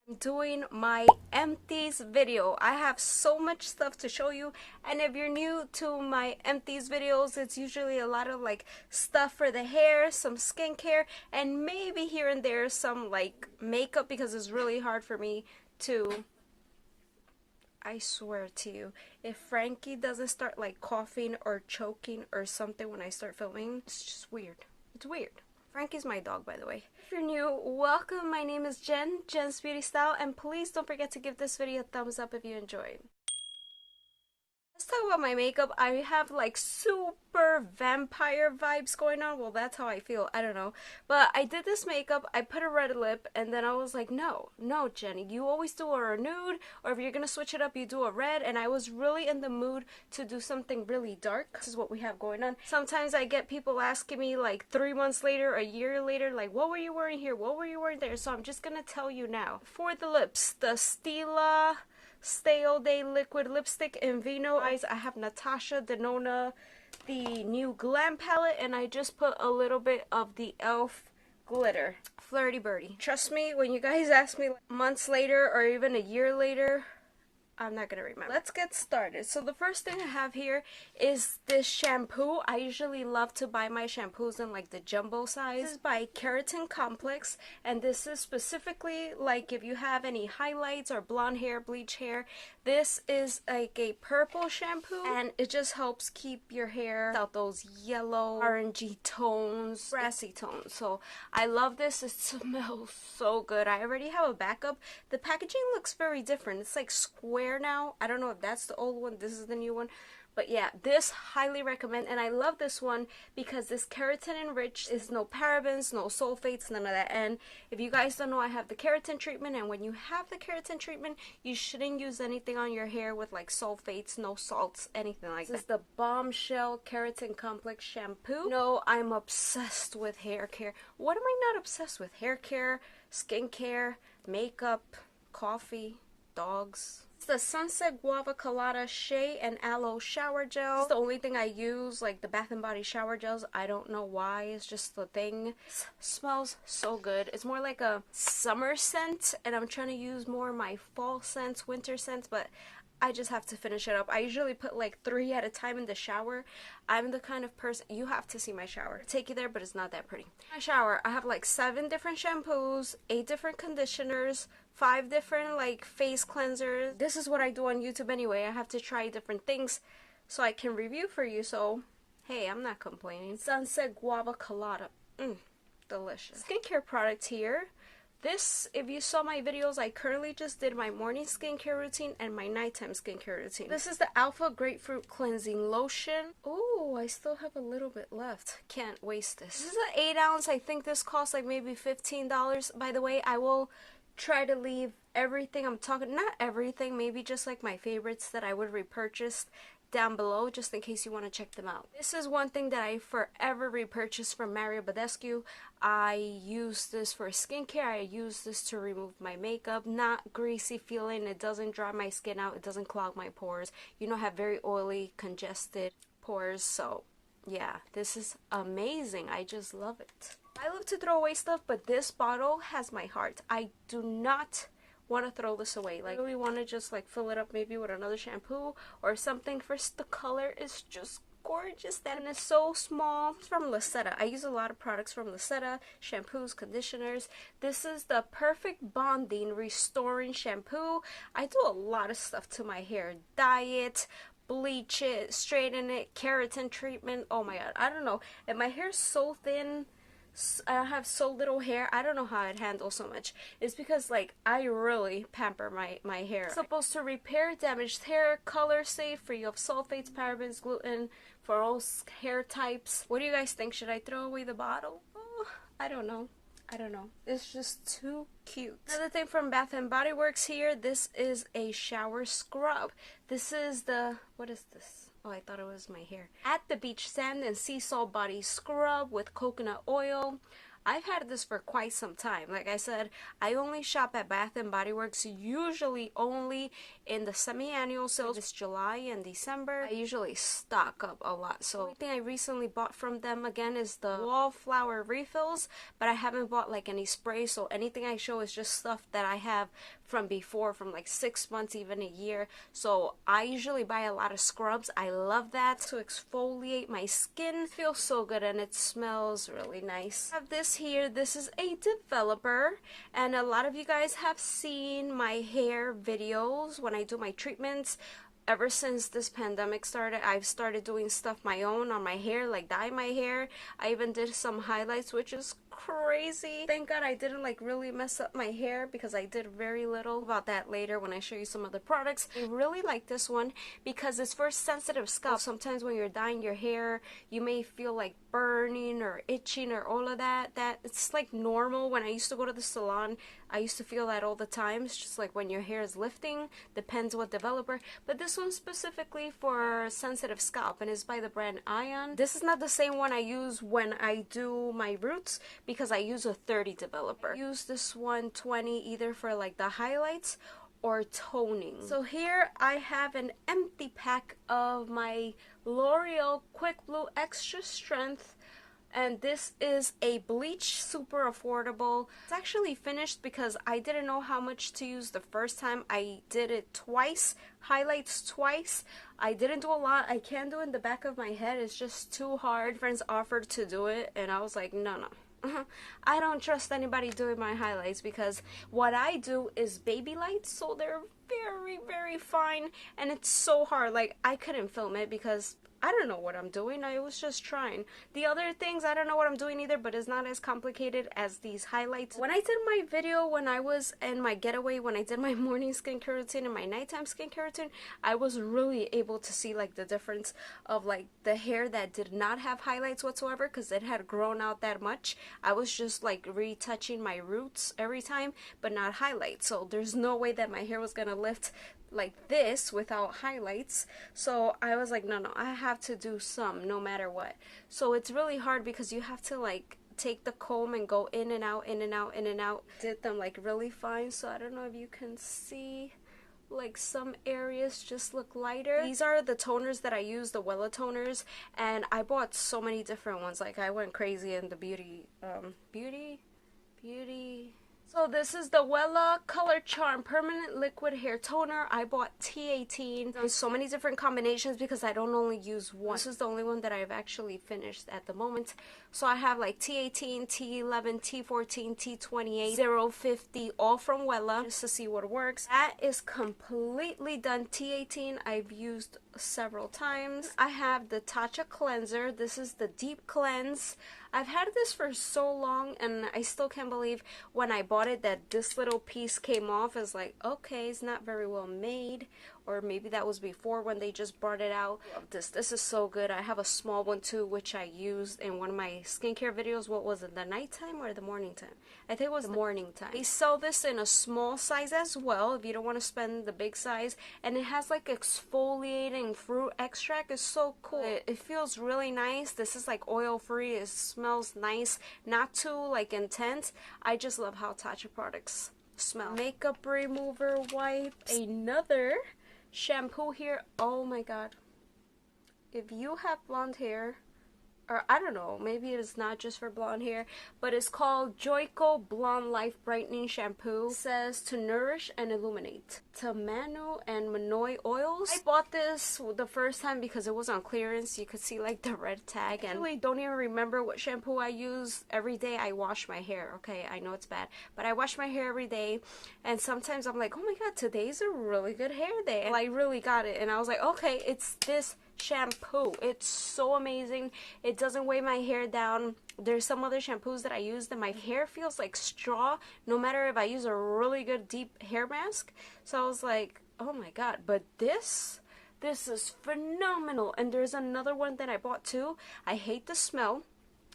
Doing my empties video. I have so much stuff to show you, and if you're new to my empties videos, it's usually a lot of like stuff for the hair, some skincare, and maybe here and there some like makeup, because it's really hard for me to, I swear to you, if Frankie doesn't start like coughing or choking or something when I start filming, it's just weird. It's weird. Frankie's my dog, by the way. If you're new, welcome. My name is Jen, Jenz BeautyStyle, and please don't forget to give this video a thumbs up if you enjoyed. Let's talk about my makeup. I have like super vampire vibes going on. Well, that's how I feel. I don't know. But I did this makeup. I put a red lip, and then I was like, no, Jenny, you always do a nude, or if you're going to switch it up, you do a red. And I was really in the mood to do something really dark. This is what we have going on. Sometimes I get people asking me like 3 months later, a year later, like, what were you wearing here? What were you wearing there? So I'm just going to tell you now. For the lips, the Stila Stay All Day Liquid Lipstick in Vino. I have Natasha Denona, the new Glam palette, and I just put a little bit of the e.l.f. glitter. Flirty Birdie. Trust me, when you guys ask me months later or even a year later, I'm not gonna remember. Let's get started. So the first thing I have here is this shampoo. I usually love to buy my shampoos in like the jumbo size. This is by Keratin Complex, and this is specifically like if you have any highlights or blonde hair, bleach hair. This is like a purple shampoo, and it just helps keep your hair without those yellow, orangey tones, brassy tones. So I love this. It smells so good. I already have a backup. The packaging looks very different. It's like square now. I don't know if that's the old one, this is the new one, but yeah, this highly recommend. And I love this one because this keratin enriched is no parabens, no sulfates, none of that. And if you guys don't know, I have the keratin treatment, and when you have the keratin treatment, you shouldn't use anything on your hair with like sulfates, no salts, anything like that. This is the Bombshell Keratin Complex shampoo. No, I'm obsessed with hair care. What am I not obsessed with? Hair care, skincare, makeup, coffee, dogs. It's the Sunset Guava Colada Shea and Aloe Shower Gel. It's the only thing I use, like the Bath & Body shower gels. I don't know why, it's just the thing. It smells so good. It's more like a summer scent, and I'm trying to use more of my fall scents, winter scents, but I just have to finish it up. I usually put like 3 at a time in the shower. I'm the kind of person, you have to see my shower. Take you there, but it's not that pretty. My shower, I have like 7 different shampoos, 8 different conditioners, 5 different like face cleansers. This is what I do on YouTube anyway. I have to try different things so I can review for you. So, hey, I'm not complaining. Sunset Guava Colada. Delicious. Skincare product here. This, if you saw my videos, I currently just did my morning skincare routine and my nighttime skincare routine. This is the Alpha Grapefruit Cleansing Lotion. Oh, I still have a little bit left. Can't waste this. This is an 8 ounce. I think this costs like maybe $15. By the way, I will try to leave everything I'm talking, not everything, maybe just like my favorites that I would repurchase down below, just in case you want to check them out. This is one thing that I forever repurchase from Mario Badescu. I use this for skincare. I use this to remove my makeup. Not greasy feeling. It doesn't dry my skin out. It doesn't clog my pores. You know, I have very oily, congested pores. So yeah, this is amazing. I just love it. I love to throw away stuff, but this bottle has my heart. I do not want to throw this away. Like, I really want to just like fill it up maybe with another shampoo or something. First, the color is just gorgeous. That is so small. It's from Lucetta. I use a lot of products from Lucetta, shampoos, conditioners. This is the Perfect Bonding Restoring Shampoo. I do a lot of stuff to my hair. Dye it, bleach it, straighten it, keratin treatment. Oh my god, I don't know. And my hair's so thin, I have so little hair. I don't know how it handles so much. It's because like I really pamper my hair. It's supposed to repair damaged hair, color safe, free of sulfates, parabens, gluten, for all hair types. What do you guys think? Should I throw away the bottle? Oh, I don't know. It's just too cute. Another thing from Bath & Body Works here. This is a shower scrub. This is the, what is this? Oh, I thought it was my hair. At the Beach Sand and Sea Salt Body Scrub with coconut oil. I've had this for quite some time. Like I said, I only shop at Bath and Body Works usually only in the semi-annual sales. It's July and December. I usually stock up a lot. So the only thing I recently bought from them again is the wallflower refills, but I haven't bought like any spray, so anything I show is just stuff that I have from before, from like 6 months, even a year. So I usually buy a lot of scrubs. I love that to exfoliate my skin. It feels so good and it smells really nice. I have this here. This is a developer, and a lot of you guys have seen my hair videos when I do my treatments. Ever since this pandemic started, I've started doing stuff my own on my hair, like dye my hair. I even did some highlights, which is crazy. Thank God I didn't like really mess up my hair, because I did very little. About that later when I show you some of the products. I really like this one because it's for sensitive scalp. Sometimes when you're dyeing your hair, you may feel like burning or itching or all of that. It's like normal. When I used to go to the salon, I used to feel that all the time. It's just like when your hair is lifting, depends what developer. But this one's specifically for sensitive scalp and is by the brand Ion. This is not the same one I use when I do my roots, because I use a 30 developer. I use this one 20 either for like the highlights or toning. So here I have an empty pack of my L'Oreal Quick Blue Extra Strength, and this is a bleach, super affordable. It's actually finished because I didn't know how much to use the first time. I did it twice, highlights twice. I didn't do a lot. I can't do it in the back of my head. It's just too hard. Friends offered to do it and I was like, no. I don't trust anybody doing my highlights, because what I do is baby lights, so they're very, very fine, and it's so hard. Like, I couldn't film it because I don't know what I'm doing. I was just trying. The other things, I don't know what I'm doing either, but it's not as complicated as these highlights. When I did my video, when I was in my getaway, when I did my morning skincare routine and my nighttime skincare routine, I was really able to see like the difference of like the hair that did not have highlights whatsoever, because it had grown out that much. I was just like retouching my roots every time, but not highlights. So there's no way that my hair was gonna lift like this without highlights. So I was like, no, I have to do some no matter what. So it's really hard because you have to like take the comb and go in and out, in and out, in and out. Did them like really fine. So I don't know if you can see, like some areas just look lighter. These are the toners that I use, the Wella toners, and I bought so many different ones. Like I went crazy in the beauty. So this is the Wella Color Charm Permanent Liquid Hair Toner. I bought T18. There's so many different combinations because I don't only use one. This is the only one that I've actually finished at the moment. So I have like T18, T11, T14, T28, 050, all from Wella, just to see what works. That is completely done. T18 I've used several times. I have the Tatcha Cleanser. This is the Deep Cleanse. I've had this for so long and I still can't believe when I bought it that this little piece came off. It's like, okay, it's not very well made, or maybe that was before when they just brought it out. This is so good. I have a small one too, which I used in one of my skincare videos. What was it, the nighttime or the morning time? I think it was the morning time. They sell this in a small size as well if you don't want to spend the big size, and it has like exfoliating fruit extract. It's so cool. It feels really nice. This is like oil free. It smells nice, not too like intense. I just love how Tatcha products smell. Makeup remover wipe. Another shampoo here. Oh my god, if you have blonde hair, or I don't know, maybe it's not just for blonde hair, but it's called Joico Blonde Life Brightening Shampoo. It says to nourish and illuminate. Tamanu and Manoi oils. I bought this the first time because it was on clearance. You could see like the red tag, and I really don't even remember what shampoo I use. Every day I wash my hair. Okay, I know it's bad, but I wash my hair every day, and sometimes I'm like, oh my god, today's a really good hair day. And I really got it, and I was like, okay, it's this shampoo. It's so amazing. It doesn't weigh my hair down. There's some other shampoos that I use that my hair feels like straw, no matter if I use a really good deep hair mask. So I was like, oh my god. But this is phenomenal. And there's another one that I bought too. I hate the smell.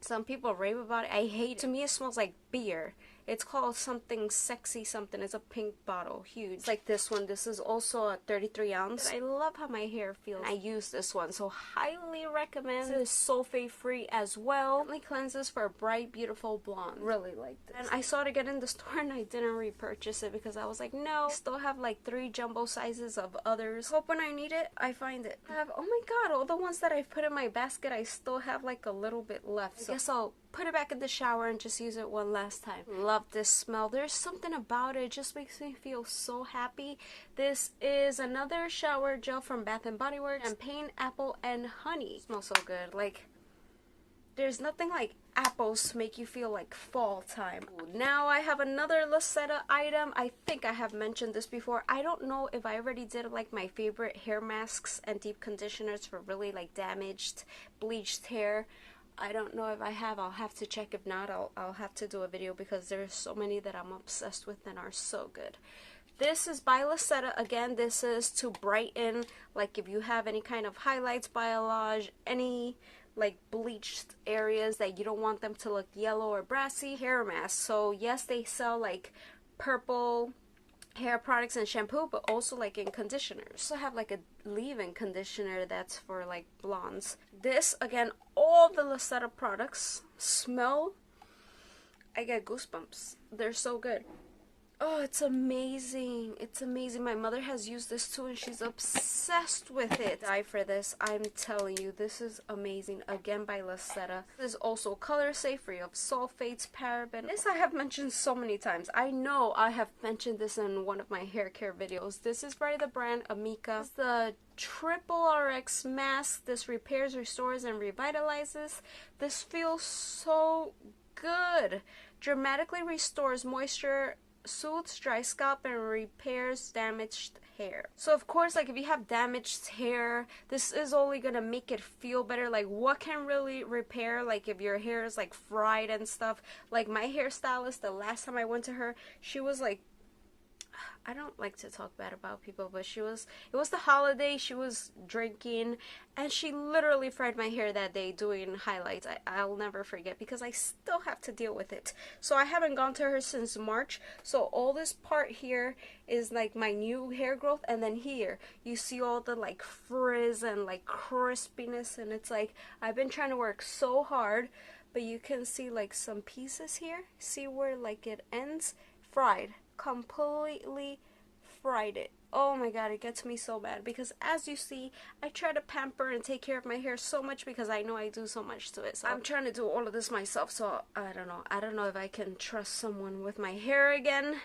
Some people rave about it. I hate it. To me, it smells like beer. It's called something sexy something. It's a pink bottle, huge. It's like this one. This is also a 33 ounce. I love how my hair feels. I use this one, so highly recommend. This is sulfate free as well. It cleanses for a bright, beautiful blonde. Really like this. And I saw it again in the store and I didn't repurchase it because I was like, no. I still have like 3 jumbo sizes of others. Hope when I need it, I find it. I have, oh my god, all the ones that I've put in my basket, I still have like a little bit left. So I guess I'll put it back in the shower and just use it one last time. Love this smell. There's something about it. It just makes me feel so happy. This is another shower gel from Bath & Body Works. Champagne, apple, and honey. It smells so good. Like, there's nothing like apples to make you feel like fall time. Now I have another Lucetta item. I think I have mentioned this before. I don't know if I already did like my favorite hair masks and deep conditioners for really like damaged, bleached hair. I don't know if I have. I'll have to check. If not, I'll have to do a video because there's so many that I'm obsessed with and are so good. This is by Lucetta. Again, this is to brighten, like if you have any kind of highlights, balayage, any like bleached areas that you don't want them to look yellow or brassy. Hair mask. So yes, they sell like purple hair products and shampoo, but also like in conditioners. Also have like a leave-in conditioner that's for like blondes. This, again, all the Lucetta products smell, I get goosebumps. They're so good. Oh, it's amazing. It's amazing. My mother has used this too and she's obsessed with it. Die for this. I'm telling you, this is amazing. Again by Lucetta. This is also color safe, free of sulfates, paraben. This I have mentioned so many times. I know I have mentioned this in one of my hair care videos. This is by the brand Amica. This is the Triple RX mask. This repairs, restores, and revitalizes. This feels so good. Dramatically restores moisture, soothes dry scalp, and repairs damaged hair. So of course, like if you have damaged hair, this is only gonna make it feel better. Like what can really repair, like if your hair is like fried and stuff. Like my hairstylist, the last time I went to her, she was like, I don't like to talk bad about people, but it was the holiday, she was drinking, and she literally fried my hair that day doing highlights. I'll never forget because I still have to deal with it. So I haven't gone to her since March. So all this part here is like my new hair growth, and then here you see all the like frizz and like crispiness, and it's like I've been trying to work so hard, but you can see like some pieces here. See where like it ends? Fried. Completely fried it. Oh my god, it gets me so bad because as you see, I try to pamper and take care of my hair so much because I know I do so much to it. So I'm trying to do all of this myself, so I don't know if I can trust someone with my hair again.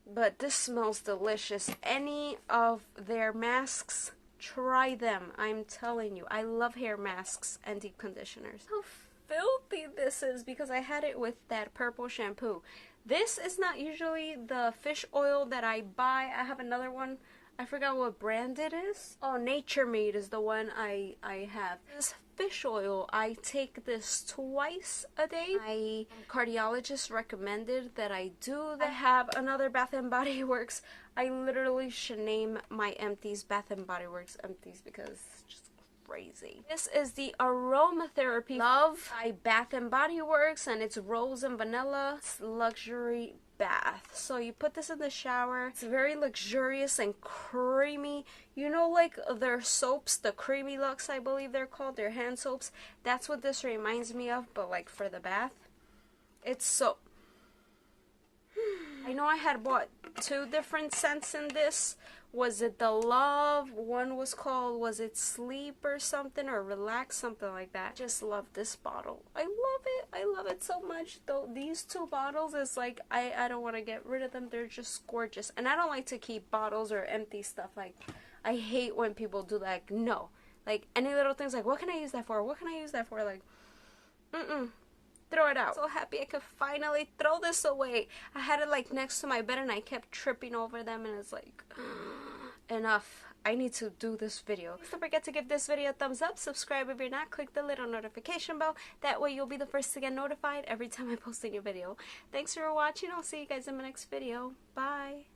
But this smells delicious. Any of their masks, try them. I'm telling you, I love hair masks and deep conditioners. How filthy this is because I had it with that purple shampoo. This is not usually the fish oil that I buy. I have another one. I forgot what brand it is. Oh, Nature Made is the one I have. This fish oil, I take this twice a day. My cardiologist recommended that I do that. I have another Bath & Body Works. I literally should name my Empties Bath & Body Works Empties because it's just crazy. This is the Aromatherapy Love by Bath & Body Works, and it's rose and vanilla. It's luxury bath. So you put this in the shower. It's very luxurious and creamy. You know, like their soaps, the Creamy Lux, I believe they're called, their hand soaps. That's what this reminds me of, but like for the bath. It's so... I know I had bought 2 different scents in this. Was it the Love? One was called, was it Sleep or something, or Relax, something like that. Just love this bottle. I love it. I love it so much. Though these 2 bottles is like, I don't want to get rid of them. They're just gorgeous. And I don't like to keep bottles or empty stuff. Like, I hate when people do that. Like, no. Like, any little things like, what can I use that for? What can I use that for? Like, throw it out. So happy I could finally throw this away. I had it like next to my bed and I kept tripping over them, and it's like, enough. I need to do this video. Don't forget to give this video a thumbs up, subscribe if you're not, click the little notification bell. That way you'll be the first to get notified every time I post a new video. Thanks for watching. I'll see you guys in my next video. Bye.